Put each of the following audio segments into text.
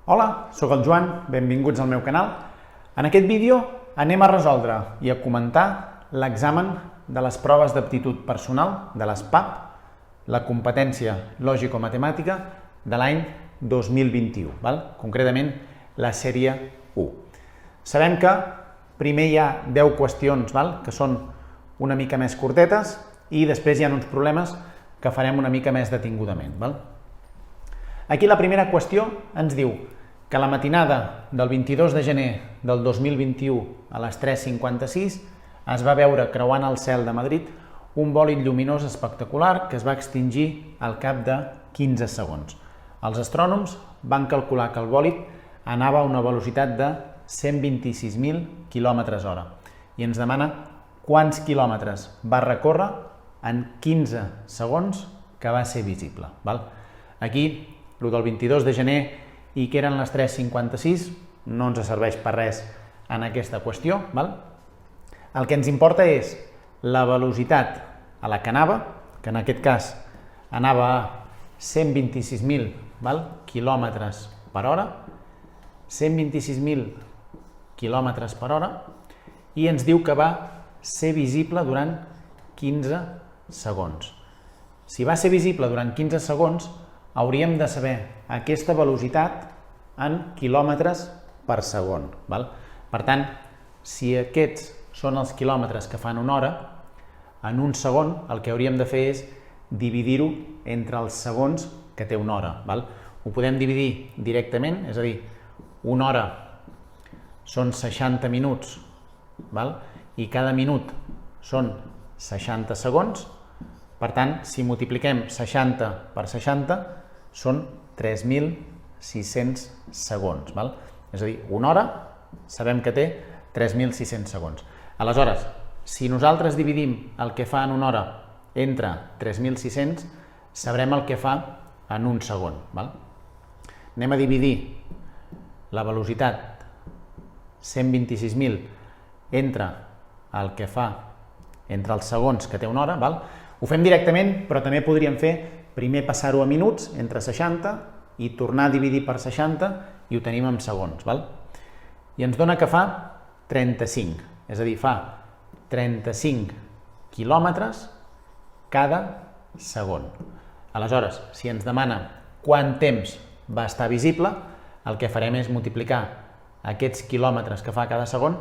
Hola, sóc el Joan, benvinguts al meu canal. En aquest vídeo anem a resoldre i a comentar l'examen de les proves d'aptitud personal, de les PAP, la competència lògico-matemàtica de l'any 2021, concretament la sèrie 1. Sabem que primer hi ha 10 qüestions que són una mica més curtetes i després hi ha uns problemes que farem una mica més detingudament. Aquí la primera qüestió ens diu que la matinada del 22 de gener del 2021 a les 3:56 es va veure creuant el cel de Madrid un bòlid lluminós espectacular que es va extingir al cap de 15 segons. Els astrònoms van calcular que el bòlid anava a una velocitat de 126.000 km/h i ens demana quants quilòmetres va recórrer en 15 segons que va ser visible. Aquí, el del 22 de gener i que eren les 3:56 no ens serveix per res en aquesta qüestió. El que ens importa és la velocitat a la que anava, que en aquest cas anava a 126.000 km/h, 126.000 km/h, i ens diu que va ser visible durant 15 segons. Si va ser visible durant 15 segons, hauríem de saber aquesta velocitat en quilòmetres per segon. Per tant, si aquests són els quilòmetres que fan una hora, en un segon el que hauríem de fer és dividir-ho entre els segons que té una hora. Ho podem dividir directament, és a dir, una hora són 60 minuts i cada minut són 60 segons. Per tant, si multipliquem 60 per 60, són 3.600 segons. És a dir, una hora sabem que té 3.600 segons. Aleshores, si nosaltres dividim el que fa en una hora entre 3.600, sabrem el que fa en un segon. Anem a dividir la velocitat 126.000 entre el que fa entre els segons que té una hora. Ho fem directament, però també podríem fer primer passar-ho a minuts, entre 60, i tornar a dividir per 60, i ho tenim en segons. I ens dona que fa 35, és a dir, fa 35 quilòmetres cada segon. Aleshores, si ens demana quant temps va estar visible, el que farem és multiplicar aquests quilòmetres que fa cada segon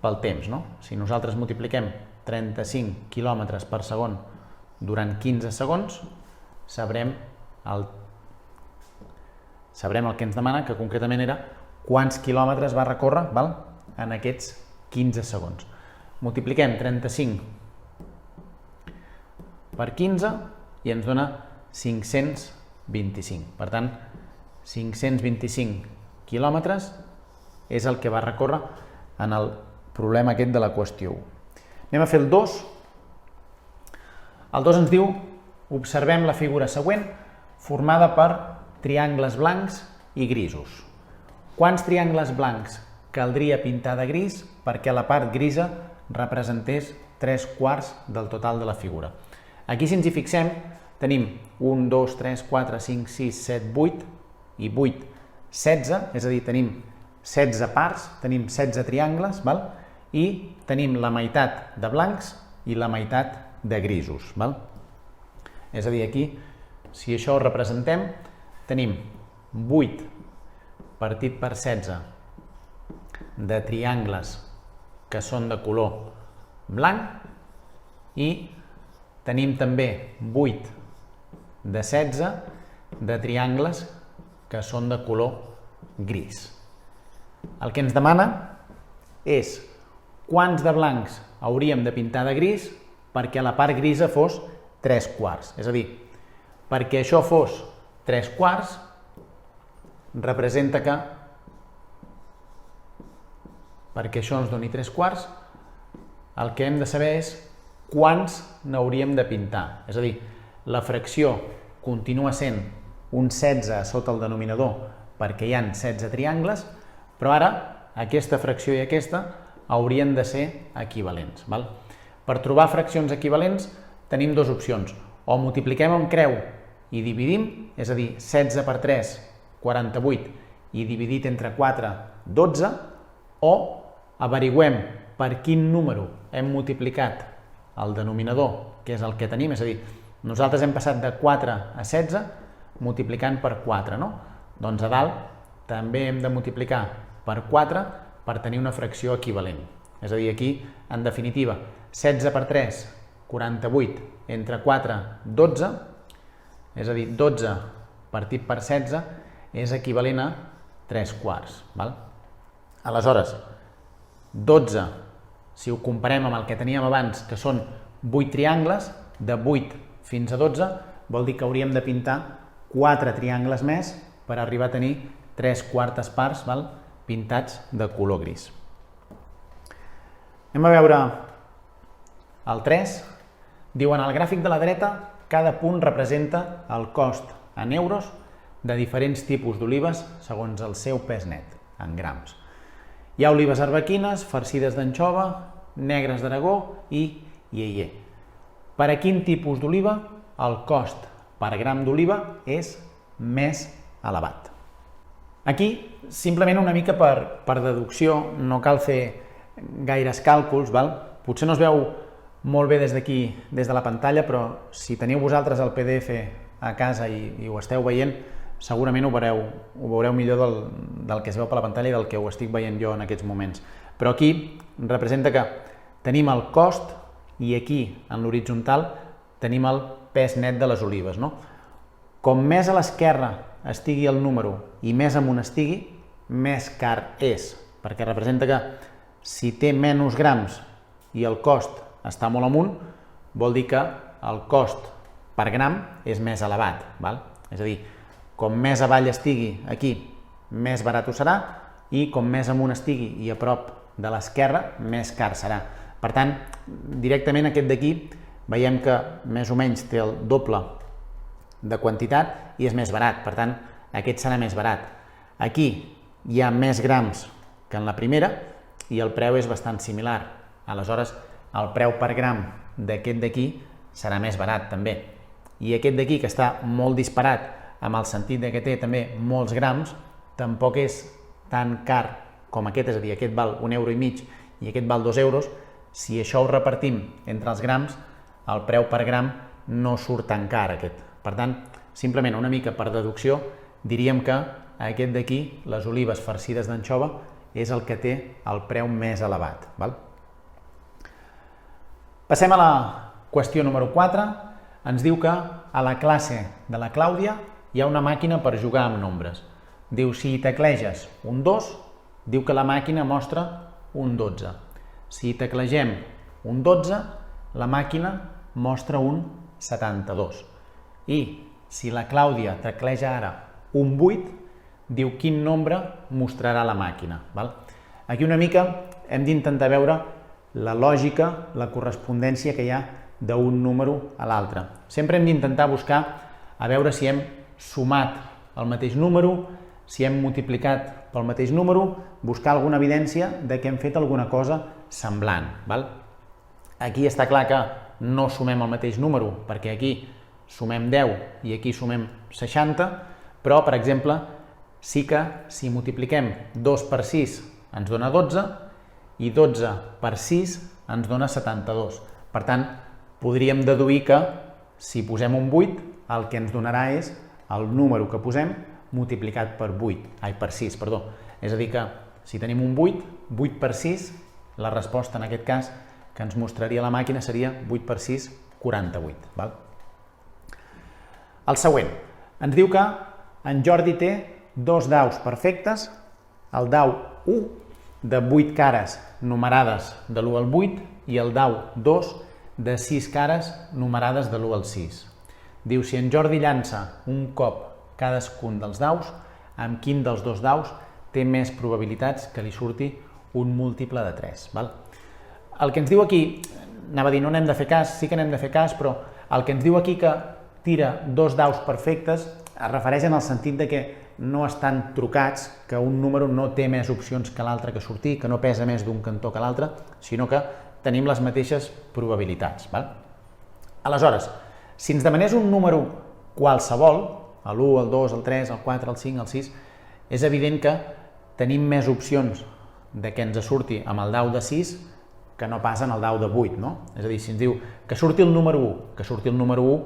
pel temps. Si nosaltres multipliquem 35 quilòmetres per segon durant 15 segons, sabrem el que ens demana, que concretament era quants quilòmetres va recórrer en aquests 15 segons. Multipliquem 35 per 15 i ens dona 525. Per tant, 525 quilòmetres és el que va recórrer en el problema aquest de la qüestió 1. Anem a fer el 2. El 2 ens diu: observem la figura següent, formada per triangles blancs i grisos. Quants triangles blancs caldria pintar de gris perquè la part grisa representés 3/4 del total de la figura? Aquí, si ens hi fixem, tenim 1, 2, 3, 4, 5, 6, 7, 8 i 8, 16, és a dir, tenim 16 parts, tenim 16 triangles, i tenim la meitat de blancs i la meitat de grisos. És a dir, aquí, si això ho representem, tenim 8 partit per 16 de triangles que són de color blanc i tenim també 8 de 16 de triangles que són de color gris. El que ens demana és quants de blancs hauríem de pintar de gris perquè la part grisa fos 3/4. És a dir, perquè això fos 3/4, representa que perquè això ens doni 3/4, el que hem de saber és quants n'hauríem de pintar. És a dir, la fracció continua sent un 16 a sota el denominador perquè hi ha 16 triangles, però ara aquesta fracció i aquesta haurien de ser equivalents. Per trobar fraccions equivalents tenim dues opcions. O multipliquem amb creu i dividim, és a dir, 16 per 3, 48, i dividit entre 4, 12, o averigüem per quin número hem multiplicat el denominador, que és el que tenim, és a dir, nosaltres hem passat de 4 a 16 multiplicant per 4, no? Doncs a dalt també hem de multiplicar per 4 per tenir una fracció equivalent. És a dir, aquí, en definitiva, 16 per 3, 48, entre 4, 12, és a dir, 12 partit per 16 és equivalent a 3 quarts. Aleshores, 12, si ho comparem amb el que teníem abans, que són 8 triangles, de 8 fins a 12, vol dir que hauríem de pintar 4 triangles més per arribar a tenir 3 quartes parts pintats de color gris. Anem a veure el 3. Diuen, al gràfic de la dreta, cada punt representa el cost en euros de diferents tipus d'olives segons el seu pes net, en grams. Hi ha olives arbequines, farcides d'anxova, negres d'Aragó i ieier. Per a quin tipus d'oliva el cost per gram d'oliva és més elevat? Aquí, simplement una mica per deducció, no cal fer gaires càlculs, potser no es veu molt bé des d'aquí, des de la pantalla, però si teniu vosaltres el PDF a casa i ho esteu veient, segurament ho veureu millor del que es veu per la pantalla i del que ho estic veient jo en aquests moments. Però aquí representa que tenim el cost i aquí, en l'horitzontal, tenim el pes net de les olives. Com més a l'esquerra estigui el número i més amunt estigui, més car és, perquè representa que si té menys grams i el cost està molt amunt, vol dir que el cost per gram és més elevat. És a dir, com més avall estigui aquí, més barat ho serà, i com més amunt estigui i a prop de l'esquerra, més car serà. Per tant, directament aquest d'aquí veiem que més o menys té el doble de quantitat i és més barat, per tant, aquest serà més barat. Aquí hi ha més grams que en la primera i el preu és bastant similar. Aleshores, el preu per gram d'aquest d'aquí serà més barat també. I aquest d'aquí, que està molt disparat amb el sentit que té també molts grams, tampoc és tan car com aquest, és a dir, aquest val 1,5 € i aquest val 2 euros. Si això ho repartim entre els grams, el preu per gram no surt tan car aquest. Per tant, simplement una mica per deducció, diríem que aquest d'aquí, les olives farcides d'anxova, és el que té el preu més elevat. Passem a la qüestió número 4. Ens diu que a la classe de la Clàudia hi ha una màquina per jugar amb nombres. Diu, si tecleges un 2, diu que la màquina mostra un 12. Si teclegem un 12, la màquina mostra un 72. I si la Clàudia tecleja ara un 8, diu quin nombre mostrarà la màquina. Aquí una mica hem d'intentar veure la lògica, la correspondència que hi ha d'un número a l'altre. Sempre hem d'intentar buscar a veure si hem sumat el mateix número, si hem multiplicat pel mateix número, buscar alguna evidència de que hem fet alguna cosa semblant. Aquí està clar que no sumem el mateix número, perquè aquí sumem 10 i aquí sumem 60, però, per exemple, sí que si multipliquem 2 per 6 ens dona 12 i 12 per 6 ens dona 72. Per tant, podríem deduir que si posem un 8, el que ens donarà és el número que posem multiplicat per 6. És a dir que si tenim un 8, 8 per 6, la resposta en aquest cas que ens mostraria la màquina seria 8 per 6, 48. El següent. Ens diu que en Jordi té dos daus perfectes, el dau 1 de 8 cares numerades de l'1 al 8 i el dau 2 de 6 cares numerades de l'1 al 6. Diu, si en Jordi llança un cop cadascun dels daus, amb quin dels dos daus té més probabilitats que li surti un múltiple de 3. El que ens diu aquí, anava a dir, no n'hem de fer cas, sí que n'hem de fer cas, però el que ens diu aquí que tira dos daus perfectes es refereix en el sentit de que no estan trucats, que un número no té més opcions que l'altre que sortir, que no pesa més d'un cantó que l'altre, sinó que tenim les mateixes probabilitats. Aleshores, si ens demanés un número qualsevol, l'1, el 2, el 3, el 4, el 5, el 6, és evident que tenim més opcions de que ens surti amb el dau de 6 que no pas en el dau de 8, no? És a dir, si ens diu que surti el número 1,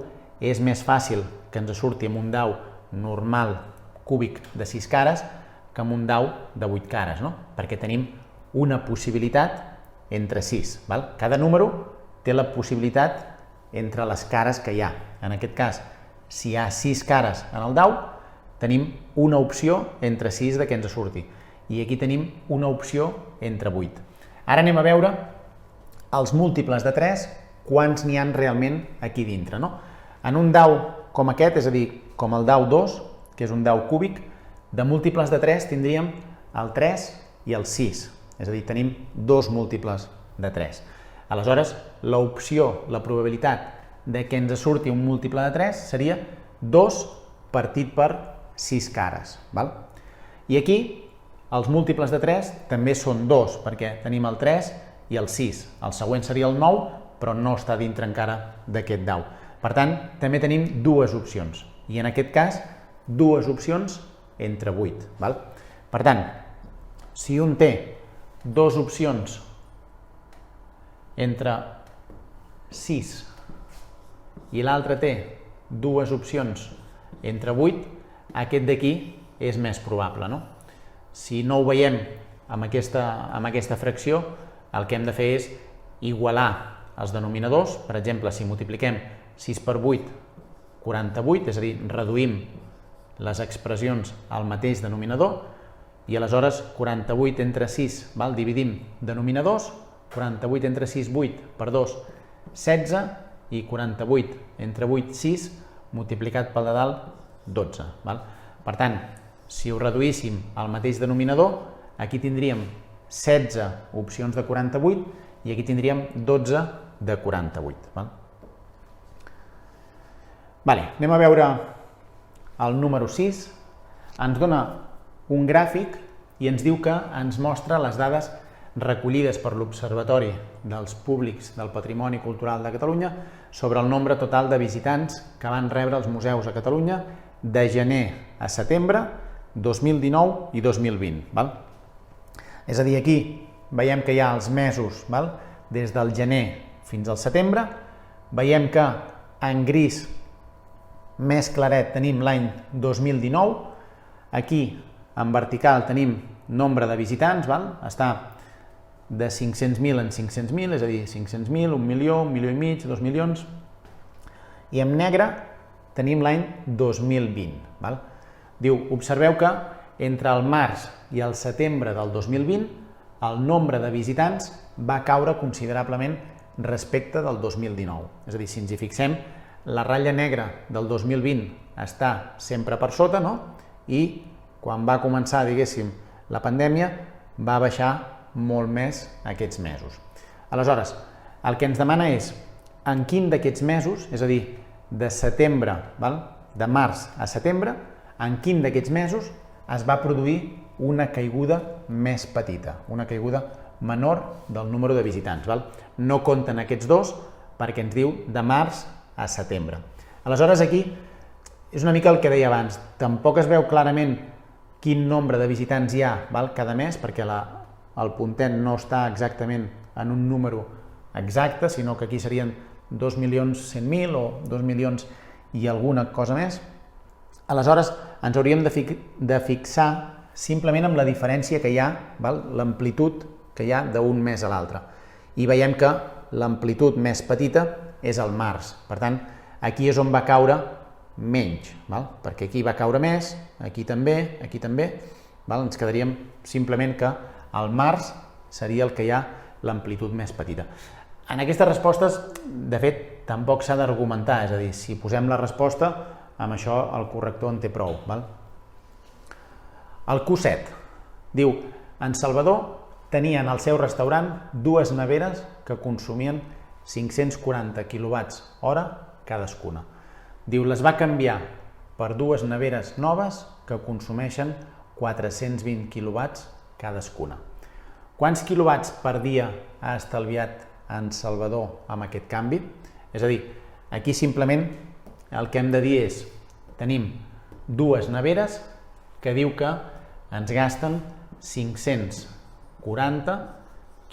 és més fàcil que ens surti amb un dau normal cúbic de 6 cares que amb un dau de 8 cares, no? Perquè tenim una possibilitat entre 6. Val? Cada número té la possibilitat entre les cares que hi ha. En aquest cas, si hi ha 6 cares en el dau, tenim una opció entre 6 de que ens surti. I aquí tenim una opció entre 8. Ara anem a veure els múltiples de 3, quants n'hi ha realment aquí dintre, no? En un dau com aquest, és a dir, com el dau 2, que és un dau cúbic, de múltiples de 3 tindríem el 3 i el 6, és a dir, tenim dos múltiples de 3. Aleshores, l'opció, la probabilitat de que ens surti un múltiple de 3 seria 2 partit per 6 cares. Val? I aquí, els múltiples de 3 també són 2, perquè tenim el 3 i el 6. El següent seria el 9, però no està dintre encara d'aquest dau. Per tant, també tenim dues opcions. I en aquest cas, dues opcions entre 8. Val? Per tant, si un té dues opcions entre 6 i l'altre té dues opcions entre 8, aquest d'aquí és més probable, no? Si no ho veiem amb aquesta fracció, el que hem de fer és igualar els denominadors. Per exemple, si multipliquem 6 per 8, 48, és a dir, reduïm les expressions al mateix denominador, i aleshores 48 entre 6, val? Dividim denominadors, 48 entre 6, 8, per 2, 16, i 48 entre 8, 6, multiplicat pel de dalt, 12. Val? Per tant, si ho reduíssim al mateix denominador, aquí tindríem 16 opcions de 48 i aquí tindríem 12 de 48. Val? Vale, anem a veure el número 6. Ens dona un gràfic i ens diu que ens mostra les dades recollides per l'Observatori dels Públics del Patrimoni Cultural de Catalunya sobre el nombre total de visitants que van rebre els museus a Catalunya de gener a setembre 2019 i 2020. Val? És a dir, aquí veiem que hi ha els mesos, val? Des del gener fins al setembre. Veiem que en gris més claret tenim l'any 2019. Aquí en vertical tenim nombre de visitants, val? Està de 500.000 en 500.000, és a dir, 500.000, 1 milió, 1 milió i mig, 2 milions. I en negre tenim l'any 2020. Val? Diu, observeu que entre el març i el setembre del 2020 el nombre de visitants va caure considerablement respecte del 2019. És a dir, si ens hi fixem, la ratlla negra del 2020 està sempre per sota, no? I quan va començar, diguéssim, la pandèmia, va baixar molt més aquests mesos. Aleshores, el que ens demana és en quin d'aquests mesos, és a dir, de setembre, val? De març a setembre, en quin d'aquests mesos es va produir una caiguda més petita, una caiguda menor del número de visitants. Val? No compten aquests dos perquè ens diu de març a setembre. Aleshores, aquí és una mica el que deia abans. Tampoc es veu clarament quin nombre de visitants hi ha, val? Cada mes, perquè el puntet no està exactament en un número exacte, sinó que aquí serien 2.100.000 o 2 milions i alguna cosa més. Aleshores, ens hauríem de fixar simplement amb la diferència que hi ha, l'amplitud que hi ha d'un mes a l'altre. I veiem que l'amplitud més petita és el març. Per tant, aquí és on va caure menys, perquè aquí va caure més, aquí també, ens quedaríem simplement que al març seria el que hi ha l'amplitud més petita. En aquestes respostes, de fet, tampoc s'ha d'argumentar, és a dir, si posem la resposta, amb això el corrector en té prou. El Q7 diu, en Salvador tenien al seu restaurant dues neveres que consumien 540 kWh cadascuna. Diu, les va canviar per dues neveres noves que consumeixen 420 kW cadascuna. Quants quilowatts per dia ha estalviat en Salvador amb aquest canvi? És a dir, aquí simplement el que hem de dir és, tenim dues neveres que diu que ens gasten 540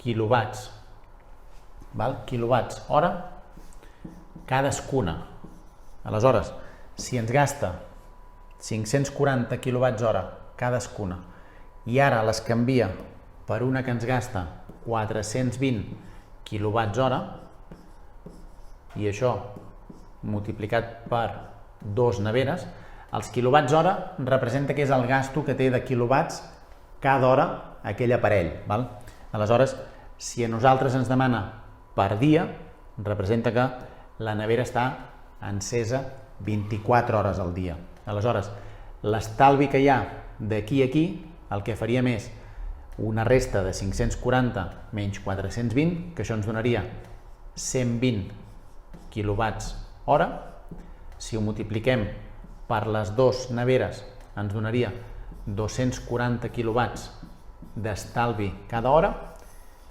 quilowatts. Quilowatts hora cadascuna. Aleshores, si ens gasta 540 quilowatts hora cadascuna i ara les canvia per una que ens gasta 420 quilowatts hora, i això multiplicat per 2 neveres, els quilowatts hora representa que és el gasto que té de quilowatts cada hora aquell aparell. Aleshores, si a nosaltres ens demana per dia, representa que la nevera està encesa 24 hores al dia. Aleshores, l'estalvi que hi ha d'aquí a aquí, el que faríem és una resta de 540 menys 420, que això ens donaria 120 quilowatts hora. Si ho multipliquem per les dues neveres, ens donaria 240 quilowatts d'estalvi cada hora,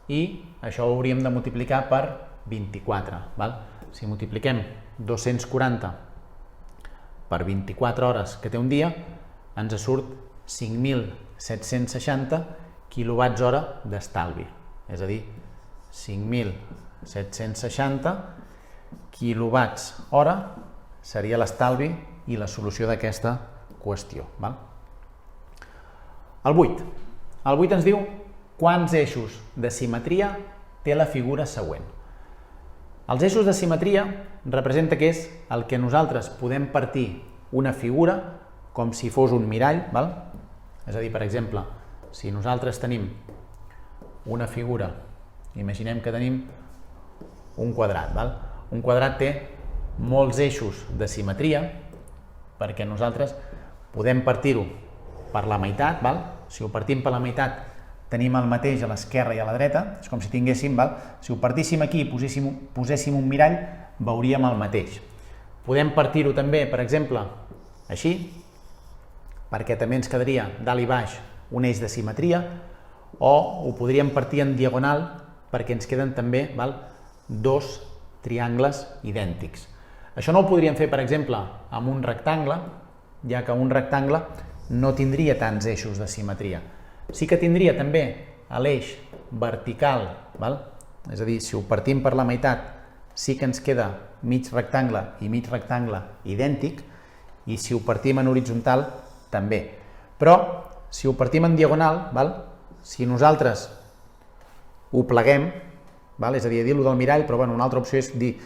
i això ho hauríem de multiplicar per 24. Si multipliquem 240 per 24 hores que té un dia, ens surt 5.760 quilowatts hora d'estalvi. És a dir, 5.760 quilowatts hora seria l'estalvi i la solució d'aquesta qüestió. El 8. El 8 ens diu quants eixos de simetria té la figura següent. Els eixos de simetria representa que és el que nosaltres podem partir una figura com si fos un mirall. És a dir, per exemple, si nosaltres tenim una figura, imaginem que tenim un quadrat. Un quadrat té molts eixos de simetria perquè nosaltres podem partir-ho per la meitat. Si ho partim per la meitat tenim el mateix a l'esquerra i a la dreta, és com si tinguéssim, si ho partíssim aquí i poséssim un mirall, veuríem el mateix. Podem partir-ho també, per exemple, així, perquè també ens quedaria dalt i baix un eix de simetria, o ho podríem partir en diagonal perquè ens queden també dos triangles idèntics. Això no ho podríem fer, per exemple, amb un rectangle, ja que un rectangle no tindria tants eixos de simetria. Sí que tindria també l'eix vertical, és a dir, si ho partim per la meitat, sí que ens queda mig rectangle i mig rectangle idèntic, i si ho partim en horitzontal, també. Però, si ho partim en diagonal, si nosaltres ho pleguem, és a dir, dir-ho del mirall, però una altra opció és dir,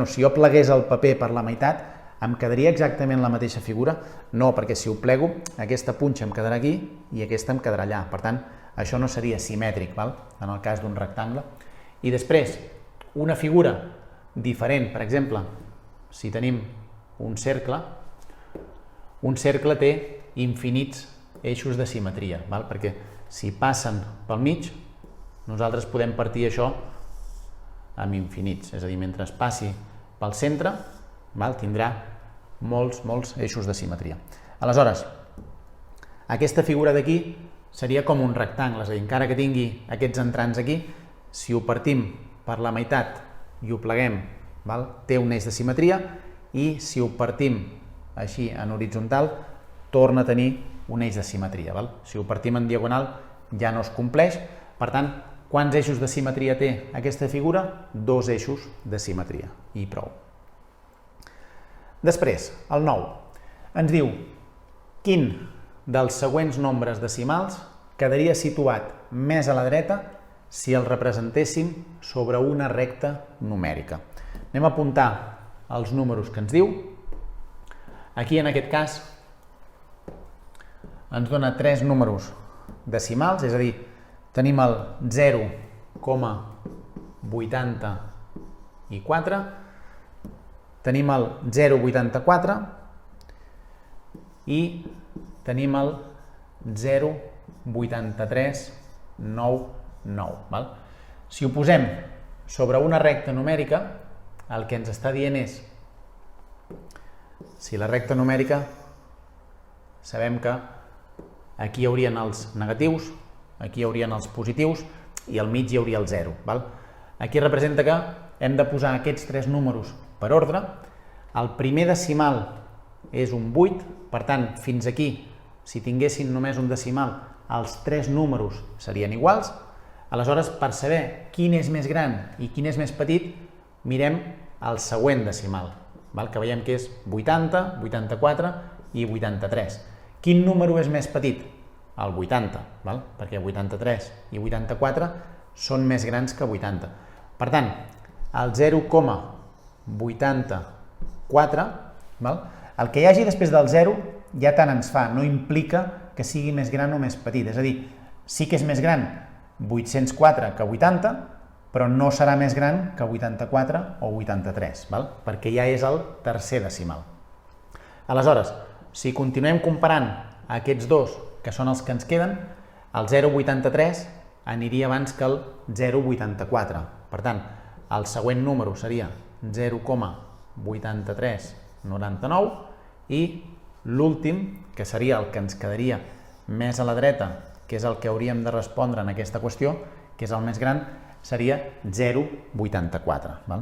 si jo plegués el paper per la meitat, em quedaria exactament la mateixa figura? No, perquè si ho plego, aquesta punxa em quedarà aquí i aquesta em quedarà allà. Per tant, això no seria simètric, en el cas d'un rectangle. I després, una figura diferent, per exemple, si tenim un cercle té infinits eixos de simetria, perquè si passen pel mig, nosaltres podem partir això amb infinits, és a dir, mentre passi pel centre, tindrà molts eixos de simetria. Aleshores, aquesta figura d'aquí seria com un rectangle, és a dir, encara que tingui aquests entrants aquí, si ho partim per la meitat i ho pleguem, té un eix de simetria, i si ho partim així en horitzontal, torna a tenir un eix de simetria. Si ho partim en diagonal ja no es compleix. Per tant, quants eixos de simetria té aquesta figura? 2 eixos de simetria, i prou. Després, el 9, ens diu quin dels següents nombres decimals quedaria situat més a la dreta si el representéssim sobre una recta numèrica. Anem a apuntar els números que ens diu. Aquí, en aquest cas, ens dona 3 números decimals, és a dir, tenim el 0,84, tenim el 0,84 i tenim el 0,8399. Si ho posem sobre una recta numèrica, el que ens està dient és, si la recta numèrica, sabem que aquí hi haurien els negatius, aquí hi haurien els positius i al mig hi hauria el 0. Aquí representa que hem de posar aquests 3 números per ordre. El primer decimal és un 8, per tant, fins aquí, si tinguessin només un decimal, els 3 números serien iguals. Aleshores, per saber quin és més gran i quin és més petit, mirem el següent decimal, que veiem que és 80, 84 i 83. Quin número és més petit? El 80, perquè 83 i 84 són més grans que 80. Per tant, el 0,84, el que hi hagi després del 0 ja tant ens fa, no implica que sigui més gran o més petit. És a dir, sí que és més gran 804 que 80, però no serà més gran que 84 o 83, perquè ja és el tercer decimal. Aleshores, si continuem comparant aquests dos, que són els que ens queden, el 0,83 aniria abans que el 0,84. Per tant, el següent número seria 0,8399 i l'últim, que seria el que ens quedaria més a la dreta, que és el que hauríem de respondre en aquesta qüestió, que és el més gran, seria 0,84.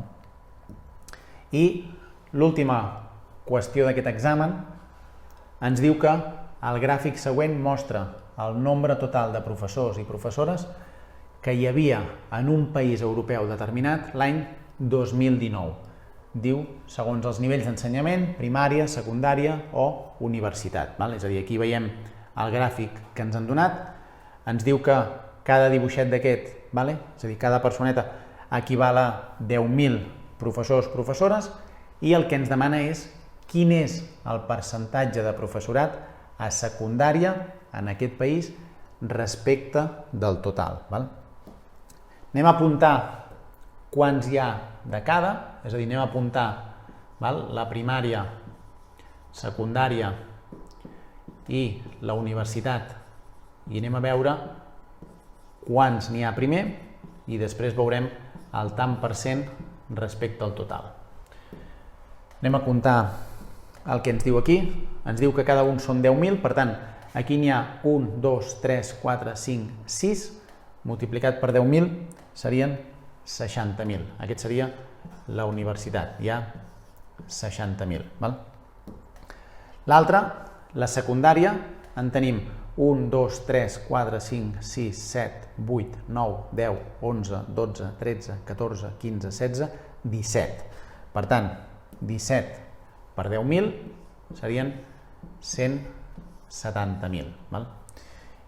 I l'última qüestió d'aquest examen ens diu que el gràfic següent mostra el nombre total de professors i professores que hi havia en un país europeu determinat l'any 2019. Diu segons els nivells d'ensenyament, primària, secundària o universitat. És a dir, aquí veiem el gràfic que ens han donat, ens diu que cada dibuixet d'aquest, és a dir, cada personeta equival a 10.000 professors, professores, i el que ens demana és quin és el percentatge de professorat a secundària en aquest país respecte del total. Anem a apuntar quants hi ha de cada, és a dir, anem a apuntar la primària, secundària i la universitat i anem a veure quants n'hi ha primer i després veurem el tant per cent respecte al total. Anem a comptar el que ens diu aquí. Ens diu que cada un són 10.000, per tant, aquí n'hi ha 1, 2, 3, 4, 5, 6, multiplicat per 10.000 serien 60.000. Aquest seria la universitat, hi ha 60.000. L'altre, la secundària, en tenim 1, 2, 3, 4, 5, 6, 7, 8, 9, 10, 11, 12, 13, 14, 15, 16, 17. Per tant, 17 per 10.000 serien 170.000.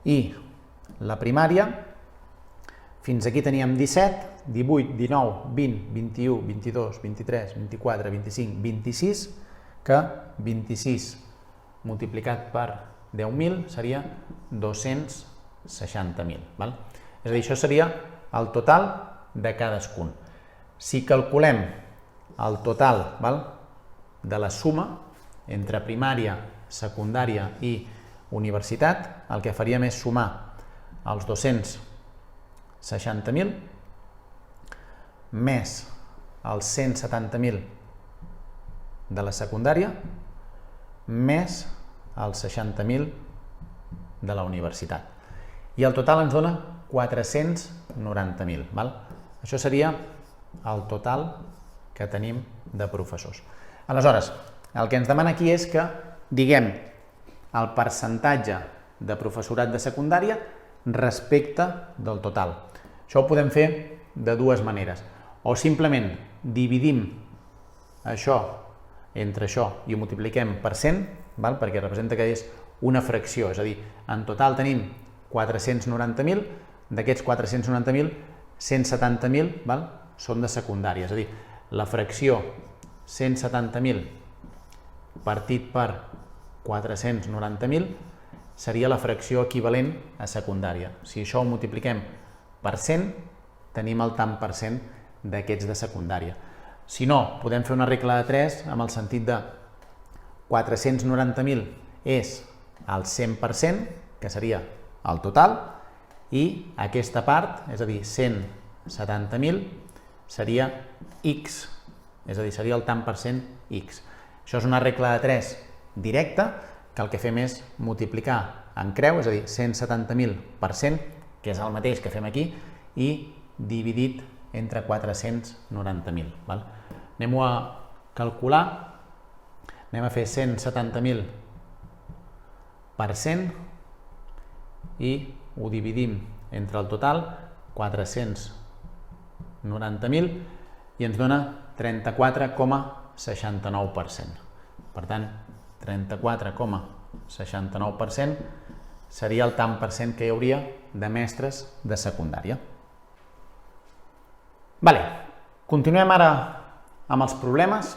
I la primària, fins aquí teníem 17, 18, 19, 20, 21, 22, 23, 24, 25, 26, que 26 multiplicat per 10.000 seria 260.000. És a dir, això seria el total de cadascun. Si calculem el total de la suma entre primària, secundària i universitat, el que faríem és sumar els 260.000 més els 170.000 de la secundària més els 60.000 de la universitat. I el total ens dona 490.000. Això seria el total que tenim de professors. Aleshores, el que ens demana aquí és que diguem el percentatge de professorat de secundària respecte del total. Això ho podem fer de dues maneres. O simplement dividim això entre això i ho multipliquem per 100, perquè representa que és una fracció, és a dir, en total tenim 490.000, d'aquests 490.000, 170.000 són de secundària, és a dir, la fracció 170.000 partit per 490.000 seria la fracció equivalent a secundària. Si això ho multipliquem per 100, tenim el tant per cent d'aquests de secundària. Si no, podem fer una regla de 3 amb el sentit de 490.000 és el 100%, que seria el total, i aquesta part, és a dir, 170.000, seria x, és a dir, seria el tant per cent x. Això és una regla de 3 directa, que el que fem és multiplicar en creu, és a dir, 170.000 per 100, que és el mateix que fem aquí, i dividit entre 490.000. Anem-ho a calcular. Anem a fer 170.000 i ho dividim entre el total, 490.000, i ens dona 34,69%. Per tant, 34,69% seria el tant per cent que hi hauria de mestres de secundària. Continuem ara amb els problemes.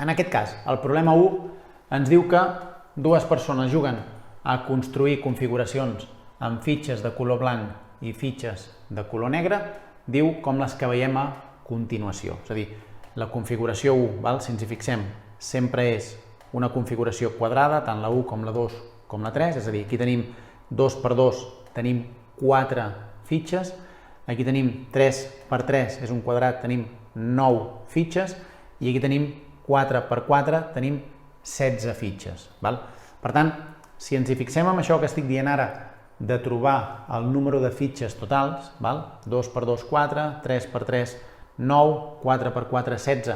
En aquest cas, el problema 1 ens diu que dues persones juguen a construir configuracions amb fitxes de color blanc i fitxes de color negre, diu com les que veiem a continuació. És a dir, la configuració 1, si ens hi fixem, sempre és una configuració quadrada, tant la 1 com la 2 com la 3, és a dir, aquí tenim 2x2, tenim 4 fitxes, aquí tenim 3x3, és un quadrat, tenim 9 fitxes, i aquí tenim 4x4, tenim 16 fitxes. Per tant, si ens hi fixem en això que estic dient ara, de trobar el número de fitxes totals, 2x2, 4, 3x3, 9, 4x4, 16,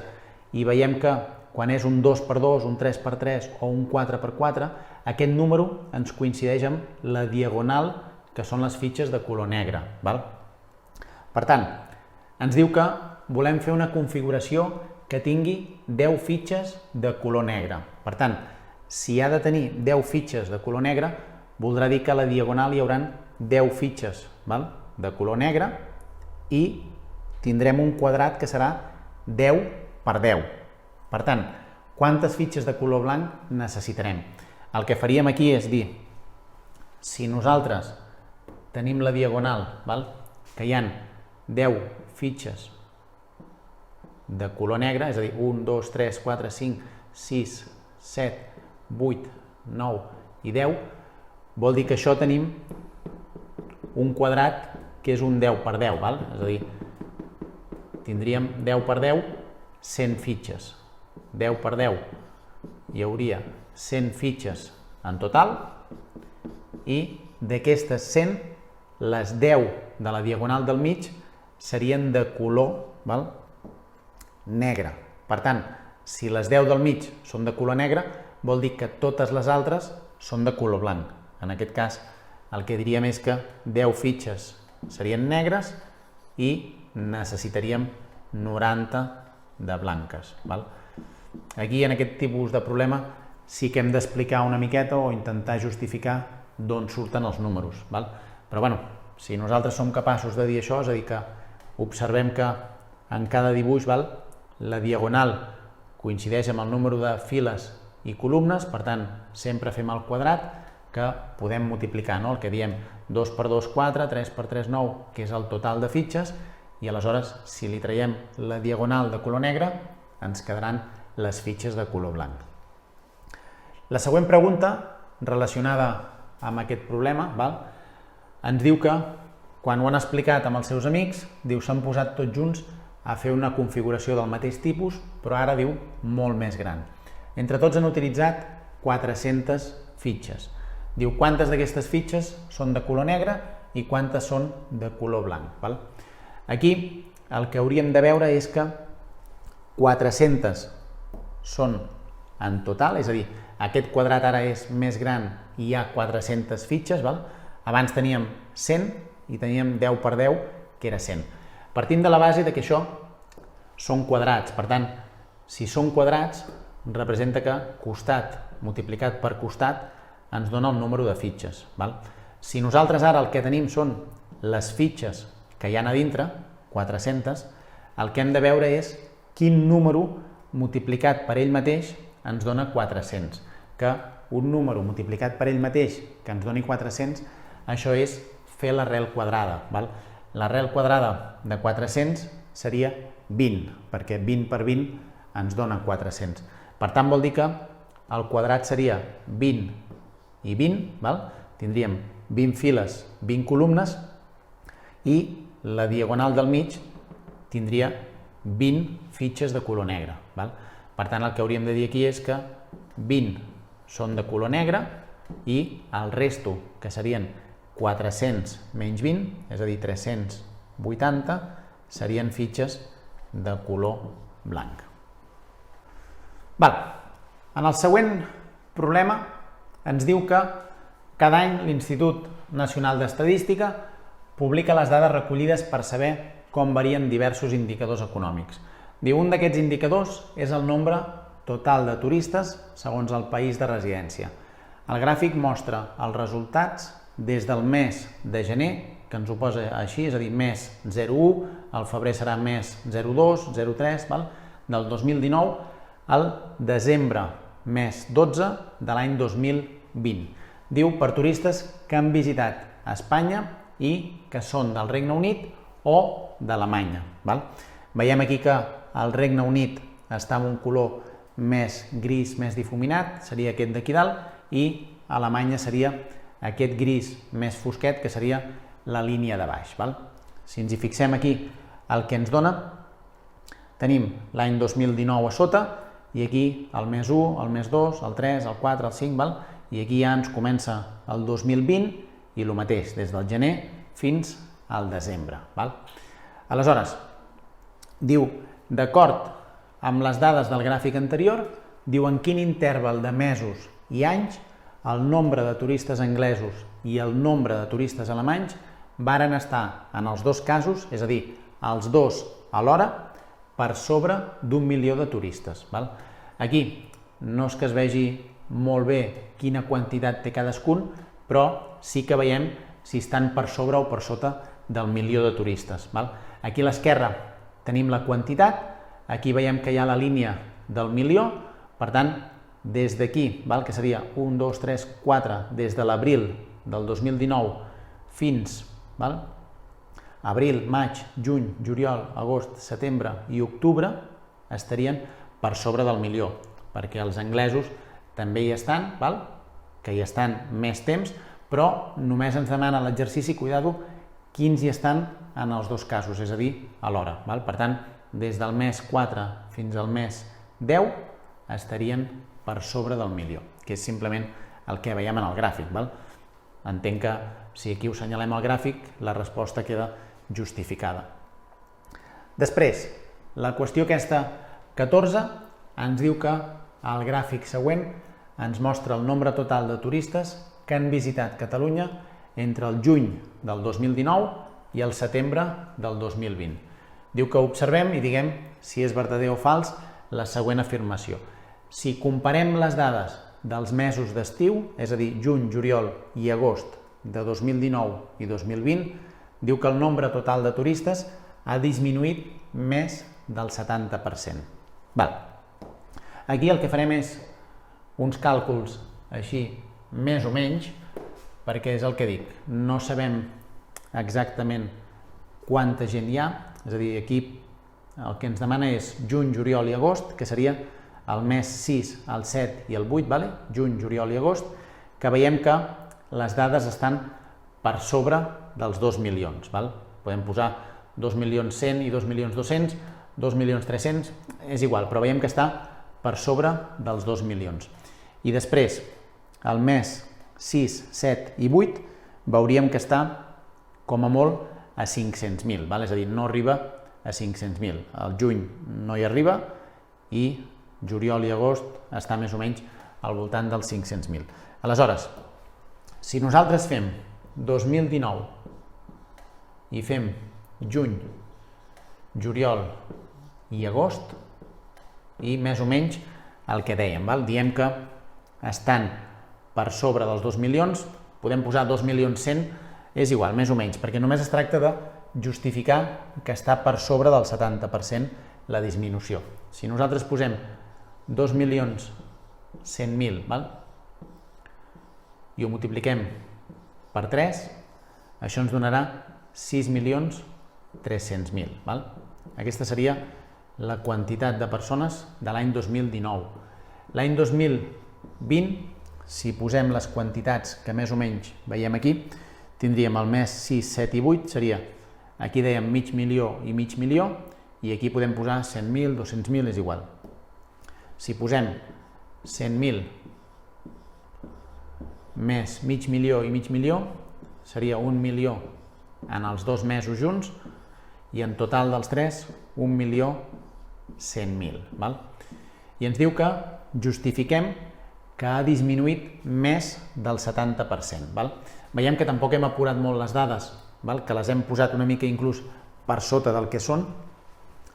i veiem que quan és un 2x2, un 3x3 o un 4x4, aquest número ens coincideix amb la diagonal, que són les fitxes de color negre. Per tant, ens diu que volem fer una configuració que tingui 10 fitxes de color negre. Per tant, si ha de tenir 10 fitxes de color negre, voldrà dir que a la diagonal hi haurà 10 fitxes de color negre i tindrem un quadrat que serà 10 per 10. Per tant, quantes fitxes de color blanc necessitarem? El que faríem aquí és dir, si nosaltres tenim la diagonal, que hi ha 10 fitxes de color negre, és a dir, 1, 2, 3, 4, 5, 6, 7, 8, 9 i 10, vol dir que això tenim un quadrat que és un 10 per 10, és a dir, tindríem 10 per 10, 100 fitxes. 10 per 10 hi hauria 100 fitxes en total i d'aquestes 100, les 10 de la diagonal del mig serien de color negre. Per tant, si les 10 del mig són de color negre, vol dir que totes les altres són de color blanc. En aquest cas, el que diríem és que 10 fitxes serien negres i necessitaríem 90 de blanques. Aquí, en aquest tipus de problema, sí que hem d'explicar una miqueta o intentar justificar d'on surten els números. Però, si nosaltres som capaços de dir això, és a dir, que observem que en cada dibuix la diagonal coincideix amb el número de files i columnes, per tant, sempre fem el quadrat que podem multiplicar, el que diem 2 per 2, 4, 3 per 3, 9, que és el total de fitxes, i aleshores, si li traiem la diagonal de color negre, ens quedaran les fitxes de color blanc. La següent pregunta, relacionada amb aquest problema, ens diu que, quan ho han explicat amb els seus amics, diu s'han posat tots junts a fer una configuració del mateix tipus, però ara diu molt més gran. Entre tots han utilitzat 400 fitxes. Diu quantes d'aquestes fitxes són de color negre i quantes són de color blanc. Aquí el que hauríem de veure és que 400 són en total, és a dir, aquest quadrat ara és més gran i hi ha 400 fitxes, abans teníem 100 i teníem 10 per 10, que era 100. Partim de la base que això són quadrats, per tant, si són quadrats, representa que costat multiplicat per costat ens dona el número de fitxes. Si nosaltres ara el que tenim són les fitxes que hi ha a dintre, 400, el que hem de veure és quin número multiplicat per ell mateix ens dona 400. Que un número multiplicat per ell mateix que ens doni 400, això és fer l'arrel quadrada. L'arrel quadrada de 400 seria 20, perquè 20 per 20 ens dona 400. Per tant, vol dir que el quadrat seria 20 i 20, tindríem 20 files, 20 columnes, i la diagonal del mig tindria 20 fitxes de color negre. Per tant, el que hauríem de dir aquí és que 20 són de color negre i el resto, que serien 400 menys 20, és a dir, 380, serien fitxes de color blanc. En el següent problema ens diu que cada any l'Institut Nacional d'Estadística publica les dades recollides per saber com varien diversos indicadors econòmics. Diu, un d'aquests indicadors és el nombre total de turistes segons el país de residència. El gràfic mostra els resultats des del mes de gener, que ens ho posa així, és a dir, mes 01, el febrer serà mes 02, 03, del 2019, al desembre, mes 12 de l'any 2020. Diu per turistes que han visitat Espanya i que són del Regne Unit o d'Alemanya. Veiem aquí que el Regne Unit està en un color més gris, més difuminat, seria aquest d'aquí dalt, i Alemanya seria aquest gris més fosquet, que seria la línia de baix. Si ens hi fixem aquí, el que ens dona, tenim l'any 2019 a sota, i aquí el mes 1, el mes 2, el 3, el 4, el 5, i aquí ja ens comença el 2020, i el mateix, des del gener fins al desembre. Aleshores, diu, d'acord amb les dades del gràfic anterior, diu en quin interval de mesos i anys el nombre de turistes anglesos i el nombre de turistes alemanys varen estar, en els dos casos, és a dir, els dos alhora, per sobre d'1 milió de turistes. Aquí no és que es vegi molt bé quina quantitat té cadascun, però sí que veiem si estan per sobre o per sota del milió de turistes. Aquí a l'esquerra tenim la quantitat, aquí veiem que hi ha la línia del milió, per tant, des d'aquí, que seria 1, 2, 3, 4, des de l'abril del 2019 fins abril, maig, juny, juliol, agost, setembre i octubre, estarien per sobre del milió, perquè els anglesos també hi estan, que hi estan més temps, però només ens demana l'exercici, cuidado, quins hi estan en els dos casos, és a dir, alhora. Per tant, des del mes 4 fins al mes 10 estarien per sobre del milió, que és simplement el que veiem en el gràfic. Entenc que si aquí ho senyalem al gràfic, la resposta queda justificada. Després, la qüestió aquesta 14 ens diu que el gràfic següent ens mostra el nombre total de turistes que han visitat Catalunya entre el juny del 2019 i el setembre del 2020. Diu que observem i diguem si és verdader o fals la següent afirmació. Si comparem les dades dels mesos d'estiu, és a dir, juny, juliol i agost de 2019 i 2020, diu que el nombre total de turistes ha disminuït més del 70%. Aquí el que farem és uns càlculs així, més o menys, perquè és el que dic, no sabem exactament quanta gent hi ha, és a dir, aquí el que ens demana és juny, juliol i agost, que seria el mes 6, el 7 i el 8, juny, juliol i agost, que veiem que les dades estan per sobre dels 2 milions. Podem posar 2.100.000 i 2.200.000, 2.300.000, és igual, però veiem que està per sobre dels 2 milions. I després, el mes 6, 7 i 8, veuríem que està, com a molt, a 500.000, és a dir, no arriba a 500.000. El juny no hi arriba i juliol i agost està més o menys al voltant dels 500.000. Aleshores, si nosaltres fem 2019 i fem juny, juliol i agost, i més o menys el que dèiem, diem que estan per sobre dels 2 milions, podem posar 2.100.000, és igual, més o menys, perquè només es tracta de justificar que està per sobre del 70% la disminució. Si nosaltres posem 2.100.000 i ho multipliquem per 3, això ens donarà 6.300.000. Aquesta seria la quantitat de persones de l'any 2019. L'any 2020, si posem les quantitats que més o menys veiem aquí, tindríem el mes 6, 7 i 8, seria, aquí dèiem mig milió i mig milió, i aquí podem posar 100.000, 200.000, és igual. Si posem 100.000 més mig milió i mig milió, seria 1 milió en els dos mesos junts, i en total dels tres, 1.100.000. I ens diu que justifiquem que ha disminuït més del 70%. Veiem que tampoc hem apurat molt les dades, que les hem posat una mica inclús per sota del que són.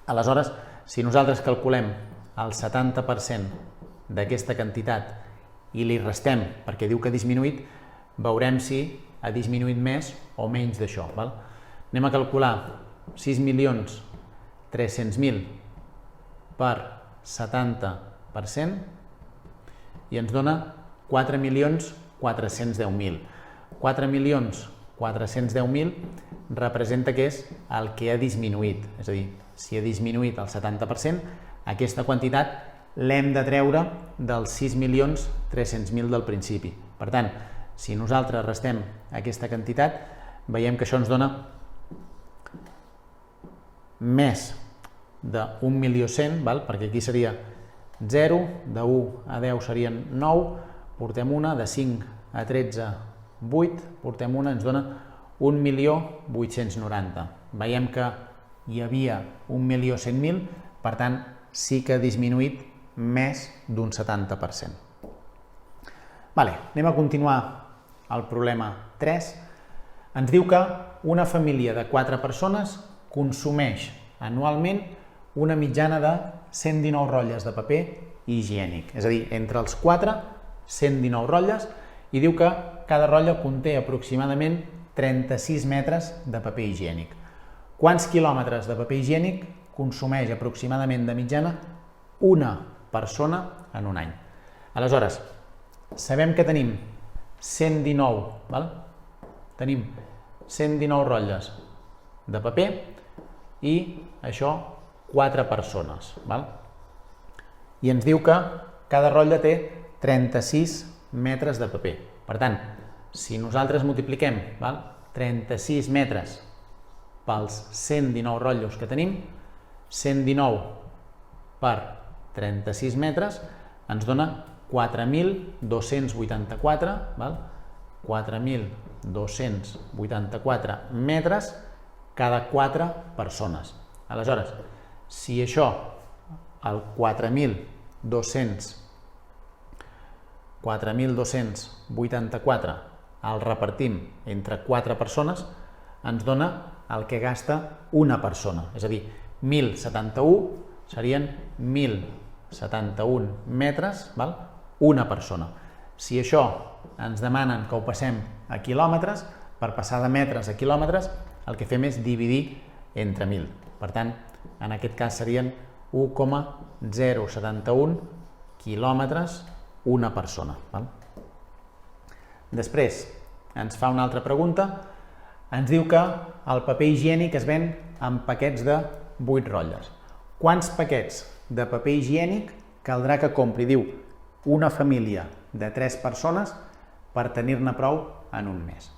Aleshores, si nosaltres calculem el 70% d'aquesta quantitat i li restem, perquè diu que ha disminuït, veurem si ha disminuït més o menys d'això. Anem a calcular 6.300.000 per 70% i ens dona 4.410.000. 4.410.000 representa que és el que ha disminuït, és a dir, si ha disminuït el 70%, aquesta quantitat l'hem de treure dels 6.300.000 del principi. Per tant, si nosaltres restem aquesta quantitat, veiem que això ens dona més de 1.100.000, perquè aquí seria 0, de 1 a 10 serien 9, portem una, de 5 a 13, 8, portem una, ens dona 1.890.000. Veiem que hi havia 1.100.000, per tant, sí que ha disminuït més d'un 70%. Anem a continuar el problema 3. Ens diu que una família de 4 persones consumeix anualment una mitjana de 119 rotlles de paper higiènic. És a dir, entre els 4, 119 rotlles, i diu que cada rotlla conté aproximadament 36 metres de paper higiènic. Quants quilòmetres de paper higiènic consumeix aproximadament de mitjana una persona en un any? Aleshores, sabem que tenim 119, tenim 119 rotlles de paper i això 4 persones. I ens diu que cada rotlla té 36 metres de paper. Per tant, si nosaltres multipliquem 36 metres pels 119 rotllos que tenim, 119 per 36 metres ens dona 4.284, 4.284 metres cada 4 persones. Aleshores, si això, el 4.284 el repartim entre 4 persones, ens dona el que gasta una persona. És a dir, 1.071 serien 1.071 metres, una persona. Si això ens demanen que ho passem a quilòmetres, per passar de metres a quilòmetres, el que fem és dividir entre 1.000. Per tant, en aquest cas serien 1,071 quilòmetres una persona. Després, ens fa una altra pregunta. Ens diu que el paper higiènic es ven en paquets de 8 rotlles. Quants paquets de paper higiènic caldrà que compri? Diu, una família de 3 persones per tenir-ne prou en un mes.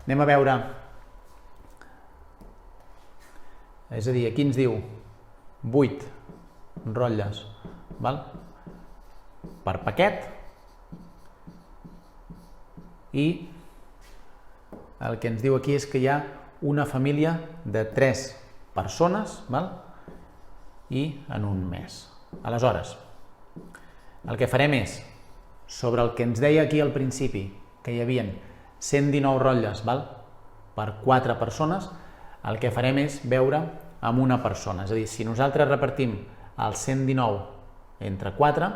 Anem a veure. És a dir, aquí ens diu 8 rotlles per paquet i el que ens diu aquí és que hi ha una família de 3 persones i en un mes. Aleshores, el que farem és, sobre el que ens deia aquí al principi, que hi havia 119 rotlles per 4 persones, el que farem és veure amb una persona. És a dir, si nosaltres repartim el 119 entre 4,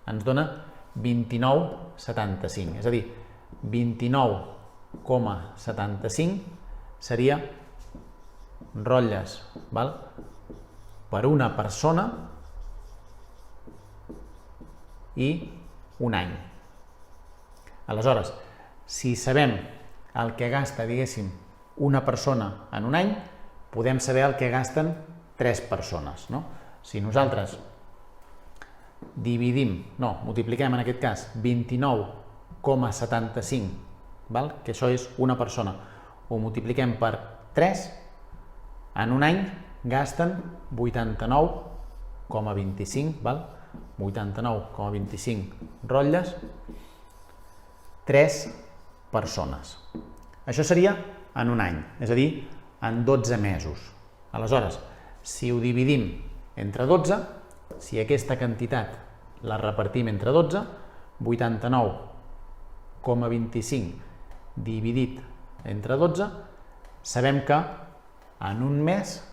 ens dona 29,75. És a dir, 29,75 seria rotlles per una persona i un any. Aleshores, si sabem el que gasta, diguéssim, una persona en un any, podem saber el que gasten 3 persones. Si nosaltres multipliquem en aquest cas 29,75, que això és una persona, ho multipliquem per 3, en un any gasten 89,25, 89,25 rotlles, 3 persones. Això seria en un any, és a dir, en 12 mesos. Aleshores, si ho dividim entre 12, si aquesta quantitat la repartim entre 12, 89,25 dividit entre 12, sabem que en un mes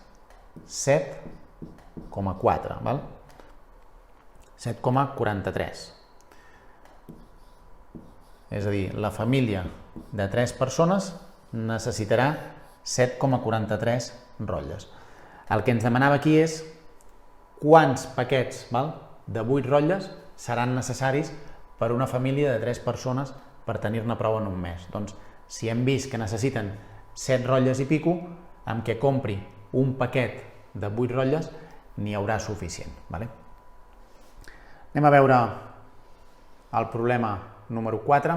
7,4, val? 7,43. És a dir, la família de 3 persones necessitarà 7,43 rotlles. El que ens demanava aquí és quants paquets de 8 rotlles seran necessaris per una família de 3 persones per tenir-ne prou en un mes. Doncs, si hem vist que necessiten 7 rotlles i pico, amb què compri un paquet de 8 rotlles n'hi haurà suficient. Anem a veure el problema número 4.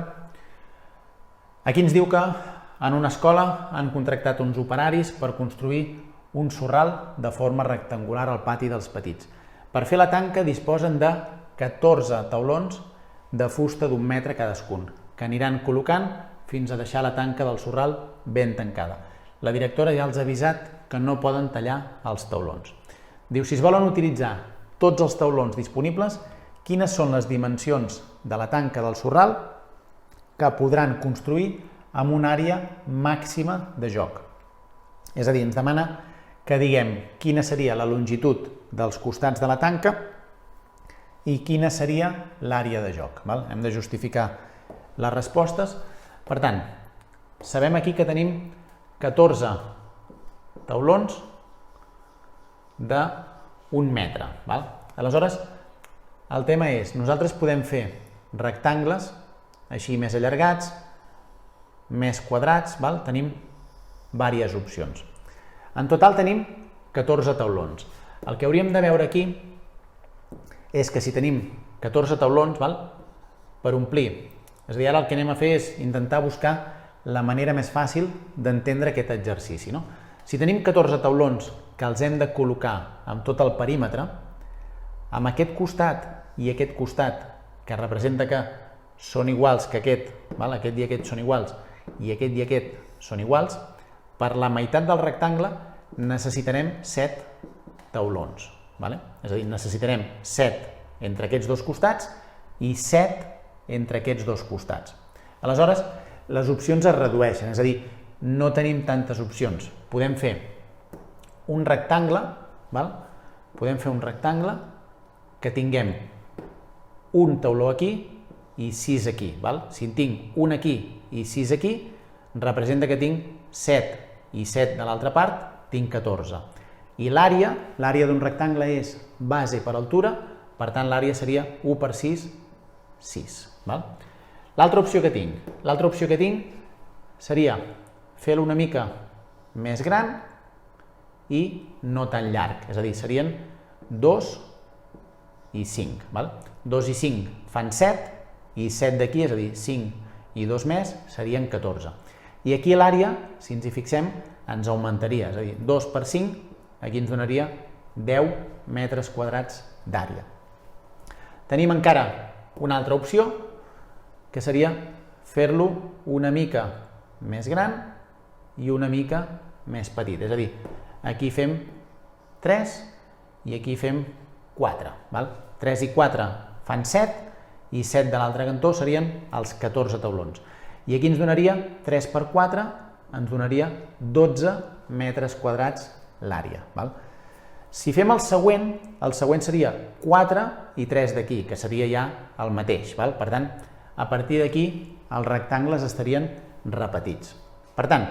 Aquí ens diu que en una escola han contractat uns operaris per construir un sorral de forma rectangular al pati dels petits. Per fer la tanca disposen de 14 taulons de fusta d'1 metre cadascun, que aniran col·locant fins a deixar la tanca del sorral ben tancada. La directora ja els ha avisat que no poden tallar els taulons. Diu, si es volen utilitzar tots els taulons disponibles, quines són les dimensions de la tanca del sorral que podran construir amb una àrea màxima de joc. És a dir, ens demana que diguem quina seria la longitud dels costats de la tanca i quina seria l'àrea de joc. Hem de justificar les respostes. Per tant, sabem aquí que tenim 14 taulons d'1 metre. Aleshores, el tema és, nosaltres podem fer rectangles així més allargats, més quadrats, tenim diverses opcions. En total tenim 14 taulons. El que hauríem de veure aquí és que si tenim 14 taulons per omplir, és a dir, ara el que anem a fer és intentar buscar la manera més fàcil d'entendre aquest exercici. Si tenim 14 taulons que els hem de col·locar amb tot el perímetre, amb aquest costat i aquest costat, que representa que són iguals que aquest, aquest i aquest són iguals, i aquest són iguals, per la meitat del rectangle necessitarem 7 taulons. És a dir, necessitarem 7 entre aquests dos costats i 7 entre aquests dos costats. Aleshores, les opcions es redueixen, és a dir, no tenim tantes opcions. Podem fer un rectangle, que tinguem un tauló aquí i 6 aquí. Si en tinc un aquí i 6 aquí, representa que tinc 7 i 7 de l'altra part, tinc 14. I l'àrea d'un rectangle és base per altura, per tant l'àrea seria 1 per 6, 6. L'altra opció que tinc seria fer-lo una mica més gran i no tan llarg, és a dir, serien 2 i 5. 2 i 5 fan 7 i 7 d'aquí, és a dir, 5 i 2 més serien 14. I aquí l'àrea, si ens hi fixem, ens augmentaria, és a dir, 2 per 5, aquí ens donaria 10 metres quadrats d'àrea. Tenim encara una altra opció, que seria fer-lo una mica més gran i una mica més petit. És a dir, aquí fem 3 i aquí fem 4. 3 i 4 fan 7 i 7 de l'altre cantó serien els 14 taulons. I aquí ens donaria 3 per 4, ens donaria 12 metres quadrats l'àrea. Si fem el següent seria 4 i 3 d'aquí, que seria ja el mateix. Per tant, a partir d'aquí els rectangles estarien repetits. Per tant,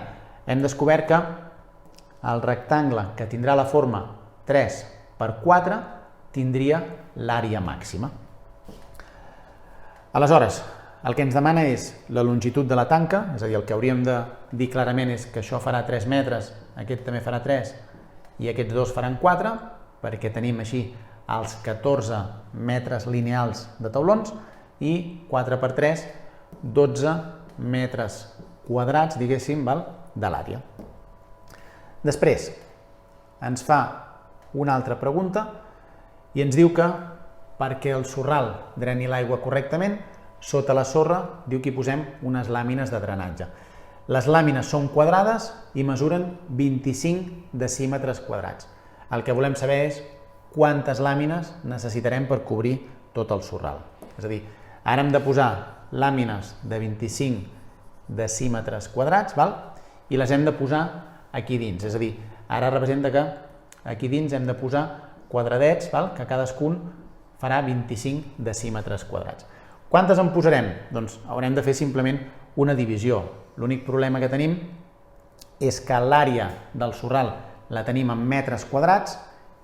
hem descobert que el rectangle que tindrà la forma 3 per 4 tindria l'àrea màxima. Aleshores, el que ens demana és la longitud de la tanca, és a dir, el que hauríem de dir clarament és que això farà 3 metres, aquest també farà 3 i aquests dos faran 4, perquè tenim així els 14 metres lineals de taulons i 4 per 3, 12 metres quadrats, diguéssim, de l'àrea. Després, ens fa una altra pregunta i ens diu que perquè el sorral dreni l'aigua correctament, sota la sorra diu que hi posem unes làmines de drenatge. Les làmines són quadrades i mesuren 25 decímetres quadrats. El que volem saber és quantes làmines necessitarem per cobrir tot el sorral. És a dir, Ara hem de posar làmines de 25 decímetres quadrats, i les hem de posar aquí dins. És a dir, ara representa que aquí dins hem de posar quadradets, que cadascun farà 25 decímetres quadrats. Quantes en posarem? Doncs haurem de fer simplement una divisió. L'únic problema que tenim és que l'àrea del sorral la tenim en metres quadrats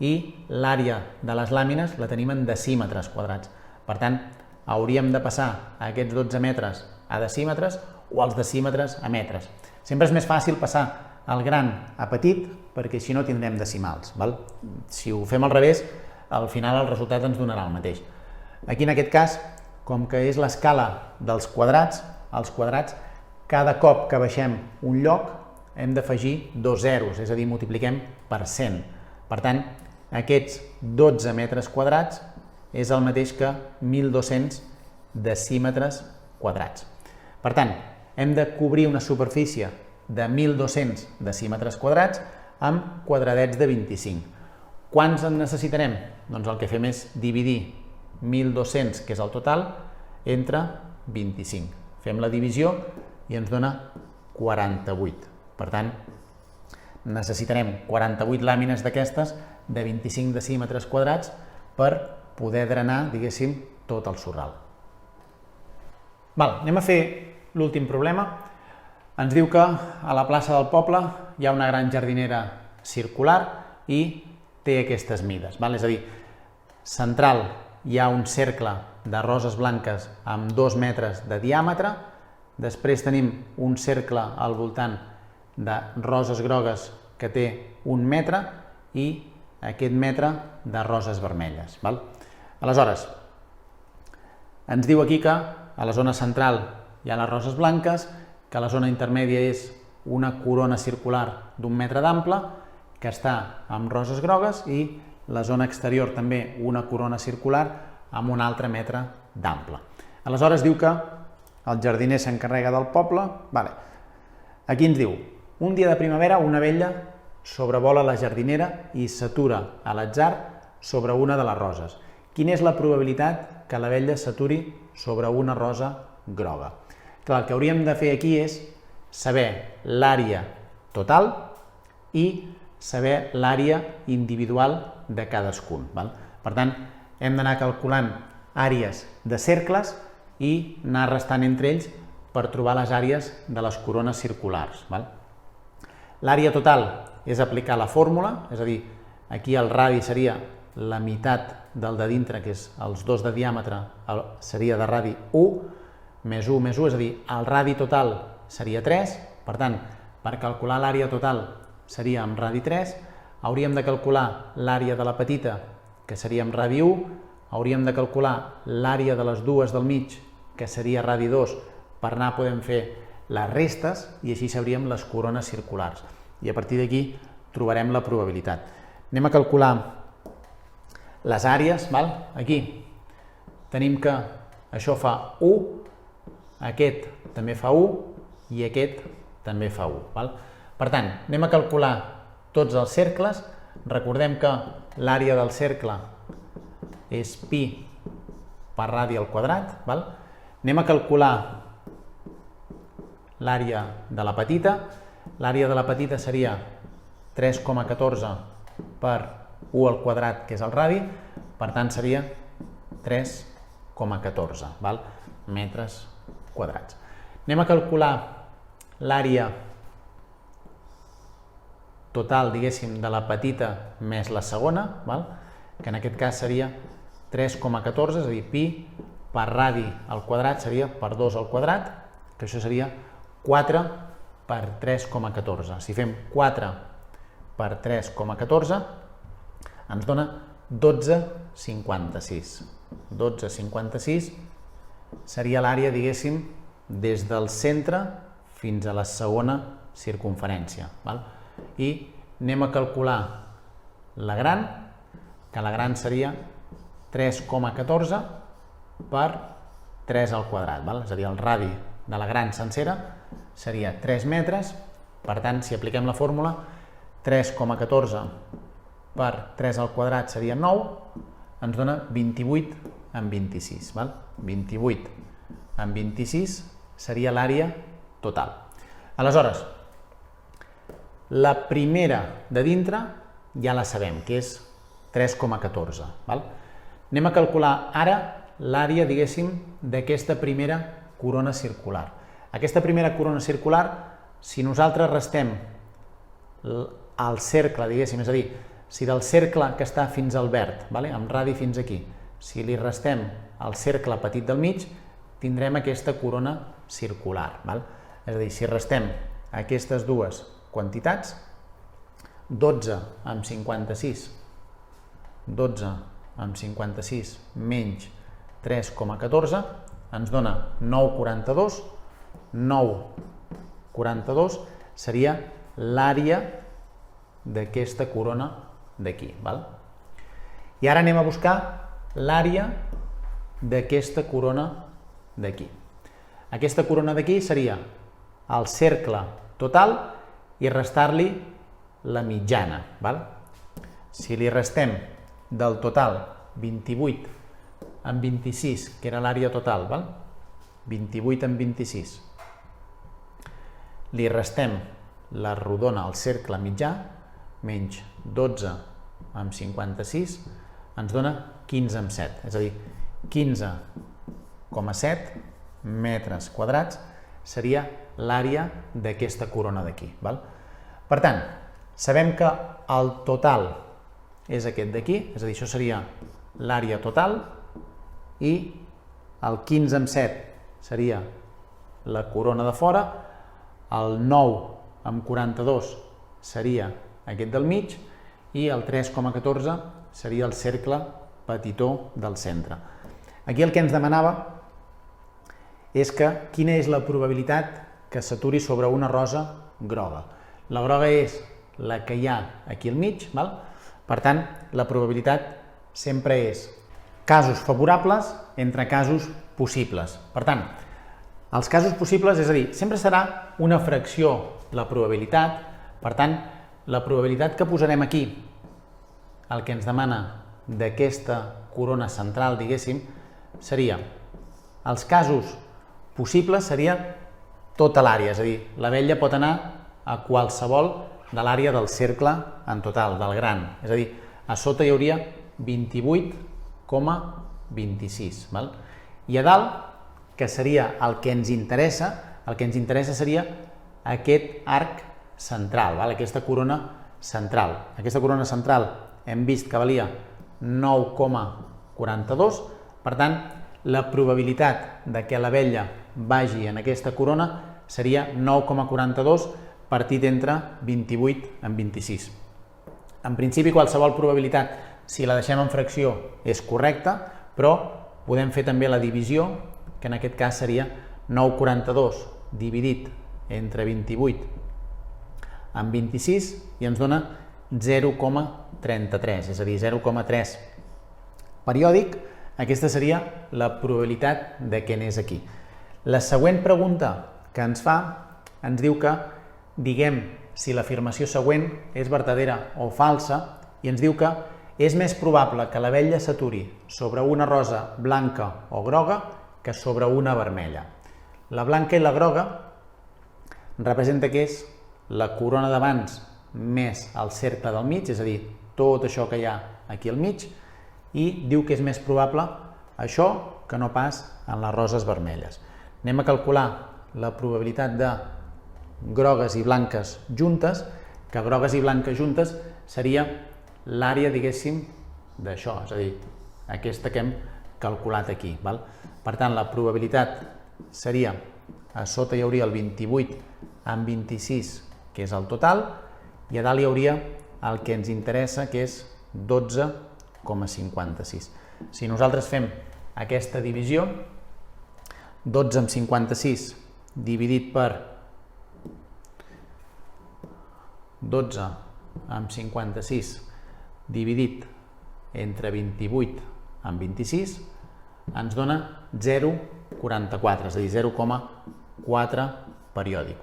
i l'àrea de les làmines la tenim en decímetres quadrats. Per tant, hauríem de passar aquests 12 metres a decímetres o els decímetres a metres. Sempre és més fàcil passar el gran a petit perquè així no tindrem decimals. Si ho fem al revés, al final el resultat ens donarà el mateix. Aquí en aquest cas, com que és l'escala dels quadrats, els quadrats, cada cop que baixem un lloc hem d'afegir 2 zeros, és a dir, multipliquem per 100. Per tant, aquests 12 metres quadrats és el mateix que 1.200 decímetres quadrats. Per tant, hem de cobrir una superfície de 1.200 decímetres quadrats amb quadradets de 25. Quants en necessitarem? Doncs el que fem és dividir 1.200, que és el total, entre 25. Fem la divisió i ens dona 48. Per tant, necessitarem 48 làmines d'aquestes de 25 decímetres quadrats per poder drenar, diguéssim, tot el sorral. Anem a fer l'últim problema. Ens diu que a la plaça del poble hi ha una gran jardinera circular i té aquestes mides. És a dir, central hi ha un cercle de roses blanques amb 2 metres de diàmetre, després tenim un cercle al voltant de roses grogues que té 1 metre i aquest metre de roses vermelles. Aleshores, ens diu aquí que a la zona central hi ha les roses blanques, que la zona intermèdia és una corona circular d'1 metre d'ample, que està amb roses grogues, i la zona exterior també una corona circular amb un altre metre d'ample. Aleshores diu que el jardiner s'encarrega del poble. Aquí ens diu, un dia de primavera una abella sobrevola la jardinera i s'atura a l'atzar sobre una de les roses. Quina és la probabilitat que l'abella s'aturi sobre una rosa groga? Clar, el que hauríem de fer aquí és saber l'àrea total i saber l'àrea individual de cadascun. Per tant, hem d'anar calculant àrees de cercles i anar restant entre ells per trobar les àrees de les corones circulars. L'àrea total és aplicar la fórmula, és a dir, aquí el radi seria la meitat del de dintre, que és els 2 de diàmetre, seria de radi 1, més 1 més 1, és a dir, el radi total seria 3, per tant, per calcular l'àrea total seria amb radi 3, hauríem de calcular l'àrea de la petita, que seria amb radi 1, hauríem de calcular l'àrea de les dues del mig, que seria radi 2, per anar podent fer les restes i així sabríem les corones circulars. I a partir d'aquí trobarem la probabilitat. Anem a calcular les àrees. Aquí tenim que això fa 1, aquest també fa 1 i aquest també fa 1. Per tant, anem a calcular tots els cercles. Recordem que l'àrea del cercle és pi per radi al quadrat. Anem a calcular l'àrea de la petita. L'àrea de la petita seria 3,14 per 1 al quadrat, que és el radi. Per tant, seria 3,14 metres quadrats. Anem a calcular l'àrea total, diguéssim, de la petita més la segona, que en aquest cas seria 3,14, és a dir, pi per radi al quadrat seria per 2 al quadrat, que això seria 4 per 3,14. Si fem 4 per 3,14 ens dona 12,56. 12,56 seria l'àrea, diguéssim, des del centre fins a la segona circunferència. I anem a calcular la gran, que la gran seria 3,14 per 3 al quadrat. És a dir, el radi de la gran sencera seria 3 metres. Per tant, si apliquem la fórmula, 3,14 per 3 al quadrat seria 9, ens dona 28 en 26. 28 en 26 seria l'àrea total. Aleshores, la primera de dintre ja la sabem, que és 3,14. Anem a calcular ara l'àrea, diguéssim, d'aquesta primera corona circular. Aquesta primera corona circular, si nosaltres restem el cercle, diguéssim, és a dir, si del cercle que està fins al verd, amb radi fins aquí, si li restem el cercle petit del mig, tindrem aquesta corona circular. És a dir, si restem aquestes dues quantitats, 12 amb 56, 12 amb 56 menys 3,14, ens dona 9,42, 9,42 seria l'àrea d'aquesta corona d'aquí. I ara anem a buscar l'àrea d'aquesta corona d'aquí. Aquesta corona d'aquí seria el cercle total i restar-li la mitjana. Si li restem del total 28 amb 26, que era l'àrea total, 28 amb 26, li restem la rodona, el cercle mitjà, menys 12 amb 56, ens dona 15 amb 7, és a dir, 15,7 metres quadrats seria l'àrea d'aquesta corona d'aquí. Per tant, sabem que el total és aquest d'aquí, és a dir, això seria l'àrea total, i el 15 amb 7 seria la corona de fora, el 9 amb 42 seria aquest del mig i el 3,14 seria el cercle petitó del centre. Aquí el que ens demanava és que quina és la probabilitat que s'aturi sobre una rosa groga. La groga és la que hi ha aquí al mig, per tant, la probabilitat sempre és casos favorables entre casos possibles. Per tant, els casos possibles, és a dir, sempre serà una fracció la probabilitat, per tant, la probabilitat que posarem aquí, el que ens demana d'aquesta corona central, diguéssim, seria, els casos possibles seria tota l'àrea, és a dir, l'abella pot anar a qualsevol de l'àrea del cercle en total, del gran, és a dir, a sota hi hauria 28,26. I a dalt, que seria el que ens interessa seria aquest arc central, aquesta corona central. Aquesta corona central hem vist que valia 9,42, per tant, la probabilitat de que l'abella vagi en aquesta corona seria 9,42 partit entre 28 en 26. En principi, qualsevol probabilitat, si la deixem en fracció, és correcta, però podem fer també la divisió, que en aquest cas seria 9,42 dividit entre 28 en 26 i ens dona 0,33, és a dir, 0,3 periòdic. Aquesta seria la probabilitat de que anés aquí. La següent pregunta que ens fa ens diu que diguem si l'afirmació següent és vertadera o falsa i ens diu que és més probable que l'abella s'aturi sobre una rosa blanca o groga que sobre una vermella. La blanca i la groga representa que és la corona d'abans més el cercle del mig, és a dir, tot això que hi ha aquí al mig, i diu que és més probable això que no pas en les roses vermelles. Anem a calcular la probabilitat de grogues i blanques juntes, que grogues i blanques juntes seria l'àrea, diguéssim, d'això, és a dir, aquesta que hem calculat aquí. Per tant, la probabilitat seria, a sota hi hauria el 28 amb 26, que és el total, i a dalt hi hauria el que ens interessa, que és 12,56. Si nosaltres fem aquesta divisió, 12 amb 56 dividit per 12 amb 56 dividit entre 28 amb 26 ens dona 0,44, és a dir, 0,4 periòdic.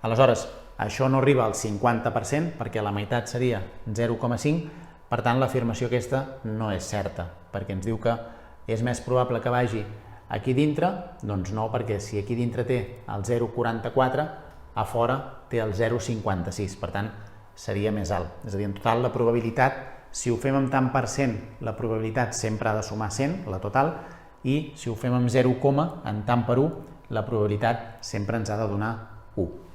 Aleshores, això no arriba al 50% perquè la meitat seria 0,5, per tant l'afirmació aquesta no és certa, perquè ens diu que És més probable que vagi aquí dintre? Doncs no, perquè si aquí dintre té el 0,44, a fora té el 0,56, per tant seria més alt. És a dir, en total la probabilitat, si ho fem amb tant per cent, la probabilitat sempre ha de sumar 100, la total, i si ho fem amb 0, en tant per 1, la probabilitat sempre ens ha de donar 1.